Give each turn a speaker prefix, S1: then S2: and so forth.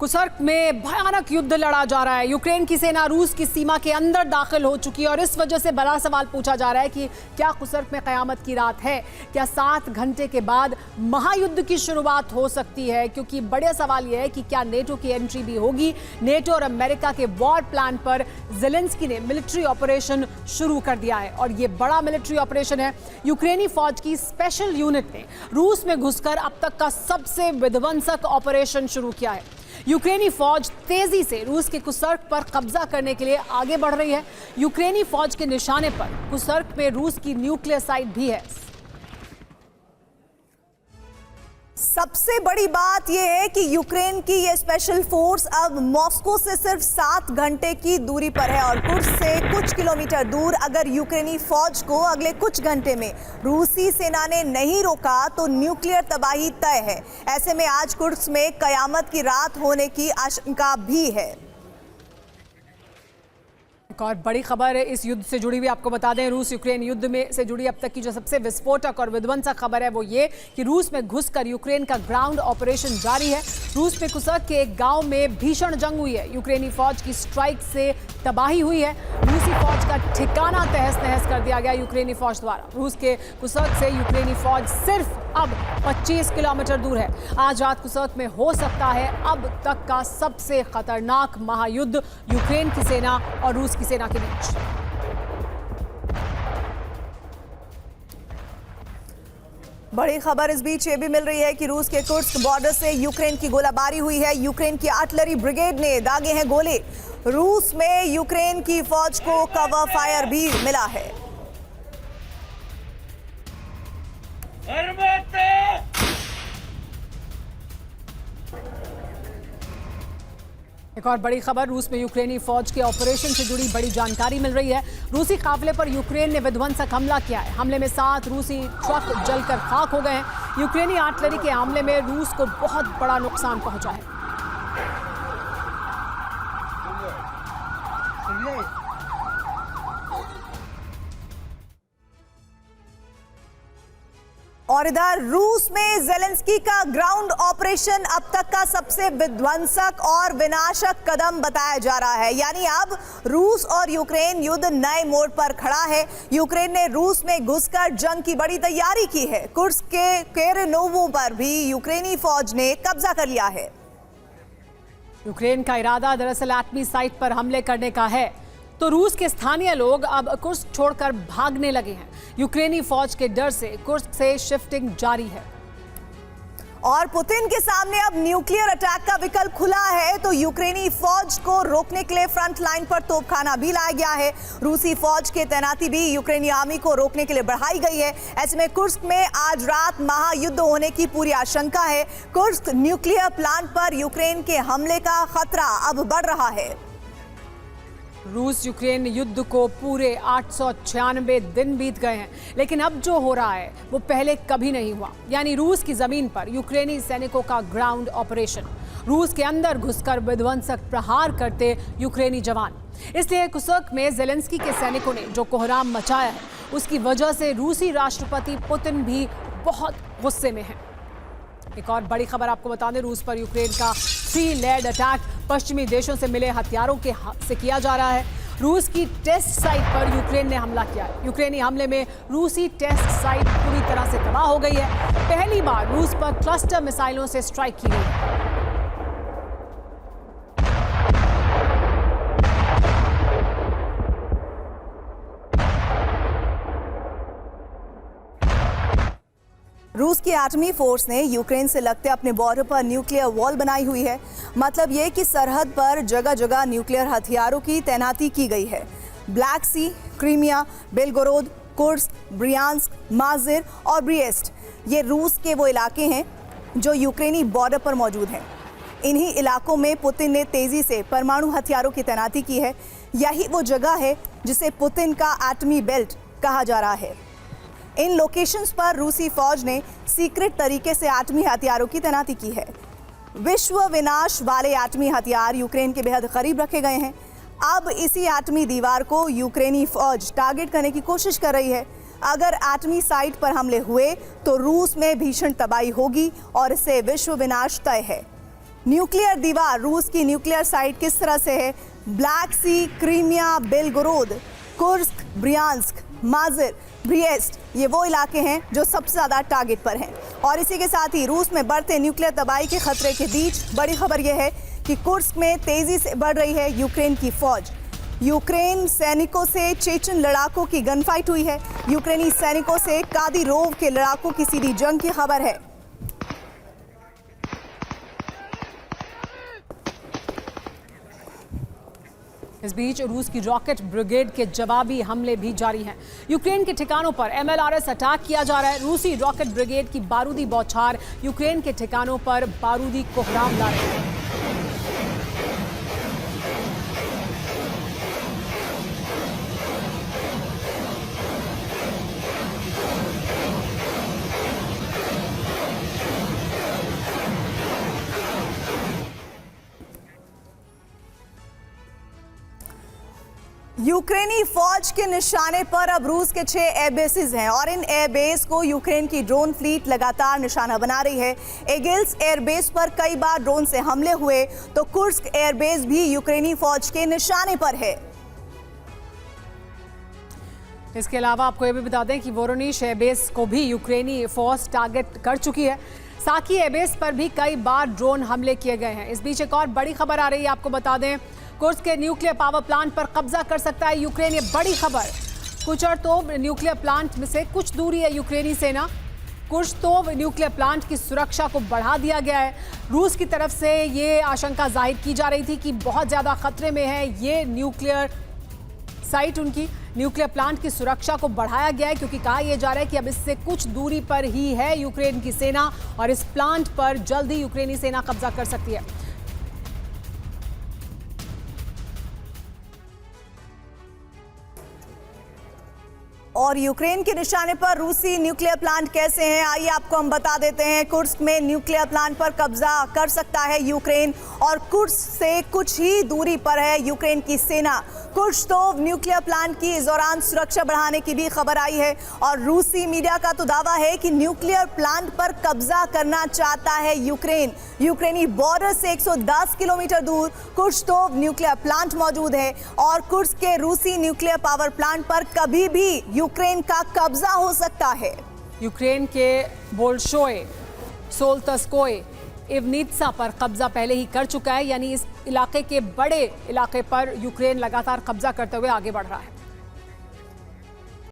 S1: Kursk में भयानक युद्ध लड़ा जा रहा है। यूक्रेन की सेना रूस की सीमा के अंदर दाखिल हो चुकी है और इस वजह से बड़ा सवाल पूछा जा रहा है कि क्या कुर्स्क में कयामत की रात है? क्या 7 घंटे के बाद महायुद्ध की शुरुआत हो सकती है? क्योंकि बड़ा सवाल यह है कि क्या नेटो की एंट्री भी होगी। नेटो और अमेरिका के वॉर प्लान पर ज़ेलेंस्की ने मिलिट्री ऑपरेशन शुरू कर दिया है और ये बड़ा मिलिट्री ऑपरेशन है। यूक्रेनी फौज की स्पेशल यूनिट ने रूस में घुसकर अब तक का सबसे विध्वंसक ऑपरेशन शुरू किया है। यूक्रेनी फौज तेजी से रूस के कुर्स्क पर कब्जा करने के लिए आगे बढ़ रही है। यूक्रेनी फौज के निशाने पर कुर्स्क में रूस की न्यूक्लियर साइट भी है।
S2: सबसे बड़ी बात यह है कि यूक्रेन की ये स्पेशल फोर्स अब मॉस्को से सिर्फ 7 घंटे की दूरी पर है और कुर्स्क से कुछ किलोमीटर दूर। अगर यूक्रेनी फौज को अगले कुछ घंटे में रूसी सेना ने नहीं रोका तो न्यूक्लियर तबाही तय है। ऐसे में आज कुर्स्क में कयामत की रात होने की आशंका भी है।
S1: एक और बड़ी खबर इस युद्ध से जुड़ी हुई आपको बता दें। रूस यूक्रेन युद्ध में से जुड़ी अब तक की जो सबसे विस्फोटक और विध्वंसक खबर है वो ये कि रूस में घुसकर यूक्रेन का ग्राउंड ऑपरेशन जारी है। रूस में कुर्स्क के एक गांव में भीषण जंग हुई है। यूक्रेनी फौज की स्ट्राइक से तबाही हुई है। रूसी फौज का ठिकाना तहस नहस कर दिया गया यूक्रेनी फौज द्वारा। रूस के कुर्स्क से यूक्रेनी फौज सिर्फ अब 25 किलोमीटर दूर है। आज रात कुर्स्क में हो सकता है अब तक का सबसे खतरनाक महायुद्ध यूक्रेन की सेना और रूस की सेना के बीच।
S2: बड़ी खबर इस बीच ये भी मिल रही है कि रूस के कुर्स्क बॉर्डर से यूक्रेन की गोलाबारी हुई है। यूक्रेन की आर्टिलरी ब्रिगेड ने दागे हैं गोले। रूस में यूक्रेन की फौज को कवर फायर भी मिला है।
S1: एक और बड़ी खबर, रूस में यूक्रेनी फौज के ऑपरेशन से जुड़ी बड़ी जानकारी मिल रही है। रूसी काफिले पर यूक्रेन ने विध्वंसक हमला किया है। हमले में 7 रूसी ट्रक जलकर खाक हो गए हैं। यूक्रेनी आर्टिलरी के हमले में रूस को बहुत बड़ा नुकसान पहुंचा है।
S2: और इधर रूस में ज़ेलेंस्की का ग्राउंड ऑपरेशन अब तक का सबसे विध्वंसक और विनाशक कदम बताया जा रहा है। यानी अब रूस और यूक्रेन युद्ध नए मोड़ पर खड़ा है। यूक्रेन ने रूस में घुसकर जंग की बड़ी तैयारी की है। कुर्स्क के किरनोवो पर भी यूक्रेनी फौज ने कब्जा कर लिया है।
S1: यूक्रेन का इरादा दरअसल एटमी साइट पर हमले करने का है, तो रूस के स्थानीय लोग अब कुर्स्क छोड़कर भागने लगे हैं। यूक्रेनी फौज के डर से कुर्स्क से शिफ्टिंग जारी है
S2: और पुतिन के सामने अब न्यूक्लियर अटैक का विकल्प खुला है, तो यूक्रेनी फौज को रोकने के लिए फ्रंट लाइन पर तोपखाना भी लाया गया है। रूसी फौज की तैनाती भी यूक्रेनी आर्मी को रोकने के लिए बढ़ाई गई है। ऐसे में कुर्स्क में आज रात महायुद्ध होने की पूरी आशंका है। कुर्स्क न्यूक्लियर प्लांट पर यूक्रेन के हमले का खतरा अब बढ़ रहा है।
S1: रूस यूक्रेन युद्ध को पूरे 896 दिन बीत गए हैं, लेकिन अब जो हो रहा है वो पहले कभी नहीं हुआ। यानी रूस की जमीन पर यूक्रेनी सैनिकों का ग्राउंड ऑपरेशन, रूस के अंदर घुसकर विध्वंसक प्रहार करते यूक्रेनी जवान। इसलिए कुर्स्क में ज़ेलेंस्की के सैनिकों ने जो कोहराम मचाया है उसकी वजह से रूसी राष्ट्रपति पुतिन भी बहुत गुस्से में हैं। एक और बड़ी खबर आपको बता दें, रूस पर यूक्रेन का 3 लेड अटैक पश्चिमी देशों से मिले हथियारों से किया जा रहा है। रूस की टेस्ट साइट पर यूक्रेन ने हमला किया है। यूक्रेनी हमले में रूसी टेस्ट साइट पूरी तरह से तबाह हो गई है। पहली बार रूस पर क्लस्टर मिसाइलों से स्ट्राइक की गई है।
S2: रूस की एटमी फोर्स ने यूक्रेन से लगते अपने बॉर्डर पर न्यूक्लियर वॉल बनाई हुई है। मतलब ये कि सरहद पर जगह जगह न्यूक्लियर हथियारों की तैनाती की गई है। ब्लैक सी, क्रीमिया, बेलगोरोद, कुर्स्क, ब्रियांस्क, माजिर और ब्रिएस्ट ये रूस के वो इलाके हैं जो यूक्रेनी बॉर्डर पर मौजूद हैं। इन्हीं इलाकों में पुतिन ने तेजी से परमाणु हथियारों की तैनाती की है। यही वो जगह है जिसे पुतिन का एटमी बेल्ट कहा जा रहा है। इन लोकेशंस पर रूसी फौज ने सीक्रेट तरीके से एटमी हथियारों की तैनाती की है। विश्व विनाश वाले एटमी हथियार यूक्रेन के बेहद करीब रखे गए हैं। अब इसी एटमी दीवार को यूक्रेनी फौज टारगेट करने की कोशिश कर रही है। अगर एटमी साइट पर हमले हुए तो रूस में भीषण तबाही होगी और इससे विश्व विनाश तय है। न्यूक्लियर दीवार, रूस की न्यूक्लियर साइट किस तरह से है। ब्लैक सी, क्रीमिया, बेलगोरोद, कुर्स्क, ब्रियांस्क, माजिर, ब्रिएस्ट, ये वो इलाके हैं जो सबसे ज़्यादा टारगेट पर हैं। और इसी के साथ ही रूस में बढ़ते न्यूक्लियर तबाही के खतरे के बीच बड़ी खबर यह है कि कुर्स्क में तेजी से बढ़ रही है यूक्रेन की फौज। यूक्रेन सैनिकों से चेचन लड़ाकों की गनफाइट हुई है। यूक्रेनी सैनिकों से कादिरोव के लड़ाकों की सीधी जंग की खबर है।
S1: इस बीच रूस की रॉकेट ब्रिगेड के जवाबी हमले भी जारी हैं। यूक्रेन के ठिकानों पर MLRS अटैक किया जा रहा है। रूसी रॉकेट ब्रिगेड की बारूदी बौछार यूक्रेन के ठिकानों पर बारूदी कोहराम ला रही है।
S2: यूक्रेनी फौज के निशाने पर अब रूस के 6 एयरबेसेस हैं और इन एयरबेस को यूक्रेन की ड्रोन फ्लीट लगातार निशाना बना रही है। एगिल्स एयरबेस पर कई बार ड्रोन से हमले हुए तो कुर्स्क एयरबेस भी यूक्रेनी फौज के निशाने पर है।
S1: इसके अलावा आपको ये भी बता दें कि वोरोनिश एयरबेस को भी यूक्रेनी फौज टारगेट कर चुकी है। साकी एयरबेस पर भी कई बार ड्रोन हमले किए गए हैं। इस बीच एक और बड़ी खबर आ रही है, आपको बता दें कुर्स्क के न्यूक्लियर पावर प्लांट पर कब्जा कर सकता है यूक्रेन। ये बड़ी खबर। कुचरतोव न्यूक्लियर प्लांट में से कुछ दूरी है यूक्रेनी सेना। कुर्स्क न्यूक्लियर प्लांट की सुरक्षा को बढ़ा दिया गया है। रूस की तरफ से ये आशंका जाहिर की जा रही थी कि बहुत ज़्यादा खतरे में है ये न्यूक्लियर साइट। उनकी न्यूक्लियर प्लांट की सुरक्षा को बढ़ाया गया है क्योंकि कहा यह जा रहा है कि अब इससे कुछ दूरी पर ही है यूक्रेन की सेना और इस प्लांट पर जल्द ही यूक्रेनी सेना कब्जा कर सकती है।
S2: और यूक्रेन के निशाने पर रूसी न्यूक्लियर प्लांट कैसे हैं, आइए आपको हम बता देते हैं। कुर्स्क में न्यूक्लियर प्लांट पर कब्जा कर सकता है यूक्रेन और कुर्स्क से कुछ ही दूरी पर है यूक्रेन की सेना। कुर्स्क न्यूक्लियर प्लांट की इस दौरान सुरक्षा बढ़ाने की भी खबर आई है और रूसी मीडिया का तो दावा है कि न्यूक्लियर प्लांट पर कब्जा करना चाहता है यूक्रेन। यूक्रेनी बॉर्डर से 110 किलोमीटर दूर कुर्स्क न्यूक्लियर प्लांट मौजूद है और कुर्स्क के रूसी न्यूक्लियर पावर प्लांट पर कभी भी यूक्रेन का कब्जा हो सकता है।
S1: यूक्रेन के बोल्शोए, सोल्तस्कोए, इवनीत्सा पर कब्जा पहले ही कर चुका है, यानी इस इलाके के बड़े इलाके पर यूक्रेन लगातार कब्जा करते हुए आगे बढ़ रहा है।